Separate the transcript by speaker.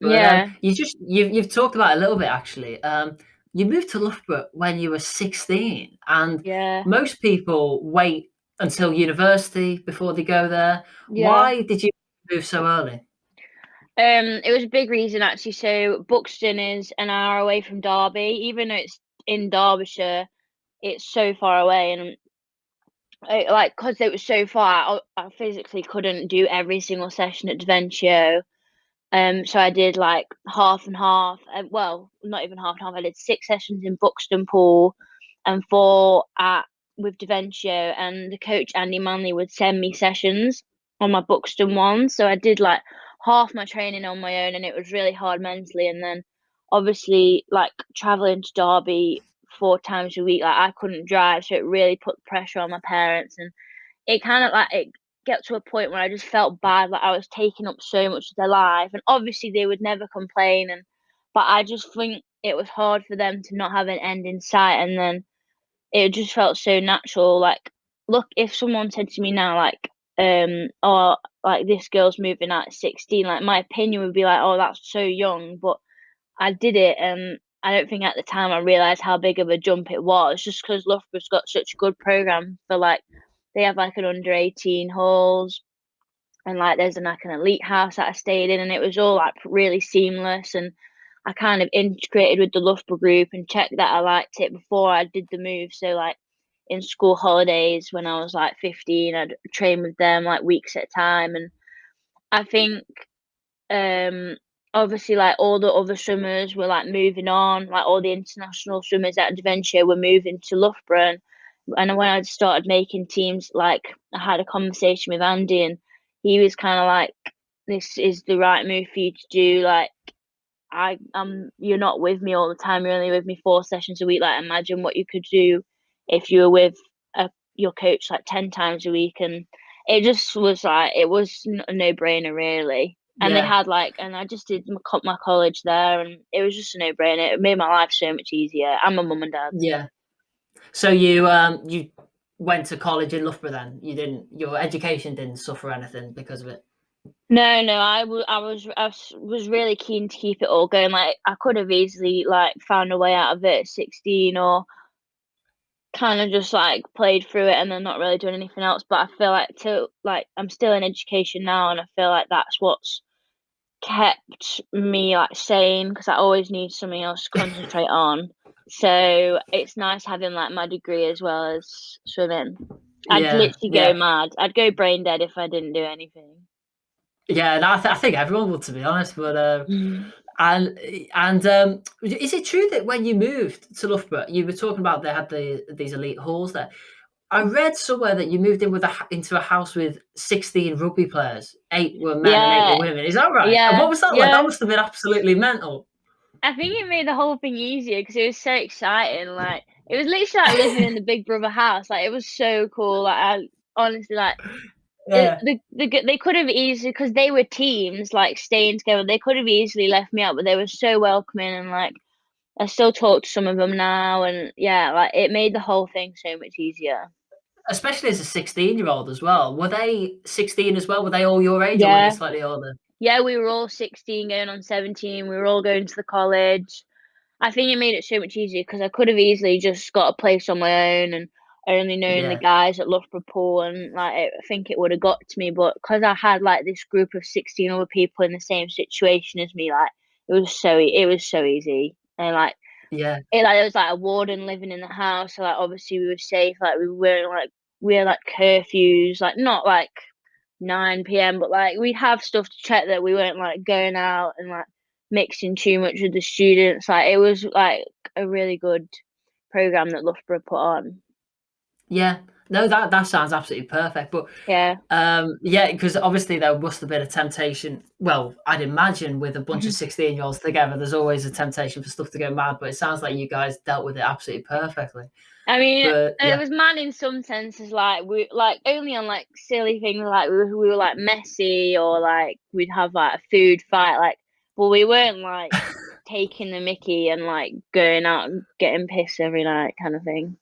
Speaker 1: But
Speaker 2: Yeah,
Speaker 1: you've talked about it a little bit actually. You moved to Loughborough when you were 16, and
Speaker 2: yeah,
Speaker 1: most people wait until university before they go there.
Speaker 2: yeah.
Speaker 1: Why did you move so early?
Speaker 2: It was a big reason actually. So Buxton is an hour away from Derby, even though it's in Derbyshire, it's so far away, and like because it was so far, I physically couldn't do every single session at Daventio. So I did like half and half. Well, not even half and half. I did 6 sessions in Buxton Pool and 4 at with Daventio. And the coach Andy Manley would send me sessions on my Buxton one. So I did like half my training on my own, and it was really hard mentally. And then obviously like traveling to Derby 4 times a week, like I couldn't drive, so it really put pressure on my parents, and it kind of like it get to a point where I just felt bad, like I was taking up so much of their life, and obviously they would never complain, and but I just think it was hard for them to not have an end in sight, and then it just felt so natural. Like, look, if someone said to me now, like, or like this girl's moving out at 16, like my opinion would be like, oh, that's so young, but I did it, and I don't think at the time I realised how big of a jump it was, just because Loughborough's got such a good program for like they have like an under 18 halls, and like there's like an elite house that I stayed in, and it was all like really seamless, and I kind of integrated with the Loughborough group and checked that I liked it before I did the move. So like in school holidays when I was like 15, I'd train with them like weeks at a time, and I think um, obviously, like all the other swimmers were like moving on, like all the international swimmers at Adventure were moving to Loughborough. And when I started making teams, like I had a conversation with Andy, and he was kind of like, "This is the right move for you to do. Like, you're not with me all the time. You're only with me 4 sessions a week. Like, imagine what you could do if you were with your coach like 10 times a week." And it just was like it was a no brainer, really. And they
Speaker 1: Yeah,
Speaker 2: had like, and I just did my college there, and it was just a no brainer. It made my life so much easier. I'm a mum and dad.
Speaker 1: yeah. So you went to college in Loughborough then? You didn't your education didn't suffer anything because of it?
Speaker 2: No, no, I was really keen to keep it all going. Like I could have easily like found a way out of it at 16, or kind of just like played through it and then not really doing anything else. But I feel like to like I'm still in education now, and I feel like that's what's kept me like sane, because I always need something else to concentrate on. So it's nice having like my degree as well as swimming. I'd
Speaker 1: Yeah,
Speaker 2: literally go
Speaker 1: yeah.
Speaker 2: mad. I'd go brain dead if I didn't do anything.
Speaker 1: Yeah, and I think everyone would, to be honest. But
Speaker 2: Mm.
Speaker 1: and is it true that when you moved to Loughborough, you were talking about they had these elite halls there? I read somewhere that you moved in with into a house with 16 rugby players. 8 were men and 8 were
Speaker 2: Yeah,
Speaker 1: women. Is that right? And what
Speaker 2: yeah,
Speaker 1: was that like? That
Speaker 2: yeah.
Speaker 1: must have been absolutely mental.
Speaker 2: I think it made the whole thing easier because it was so exciting. Like it was literally like living in the Big Brother house. Like it was so cool. Like I honestly like
Speaker 1: Yeah.
Speaker 2: they could have easily, because they were teams like staying together. They could have easily left me out, but they were so welcoming, and like I still talk to some of them now, and yeah, like it made the whole thing so much easier.
Speaker 1: Especially as a 16-year-old as well. Were they 16 as well? Were they all your age or were they
Speaker 2: Yeah,
Speaker 1: slightly older?
Speaker 2: yeah, we were all 16 going on 17. We were all going to the college. I think it made it so much easier because I could have easily just got a place on my own and only known the
Speaker 1: Yeah.
Speaker 2: guys at Loughborough Pool, and like I think it would have got to me. But because I had like this group of 16 other people in the same situation as me, like it was so easy, and like
Speaker 1: Yeah.
Speaker 2: there was like a warden living in the house, so like obviously we were safe. Like we had like curfews, like not like 9 p.m., but like we'd have stuff to check that we weren't like going out and like mixing too much with the students. Like it was like a really good program that Loughborough put on.
Speaker 1: Yeah. No, that sounds absolutely perfect. But
Speaker 2: Yeah.
Speaker 1: yeah, because obviously there must have been a temptation. Well, I'd imagine with a bunch of 16-year-olds together, there's always a temptation for stuff to go mad. But it sounds like you guys dealt with it absolutely perfectly.
Speaker 2: I mean,
Speaker 1: But
Speaker 2: it
Speaker 1: yeah,
Speaker 2: was mad in some senses. Like we like only on like silly things, like we were like messy, or like we'd have like a food fight. Like, but we weren't like taking the Mickey and like going out and getting pissed every night kind of thing.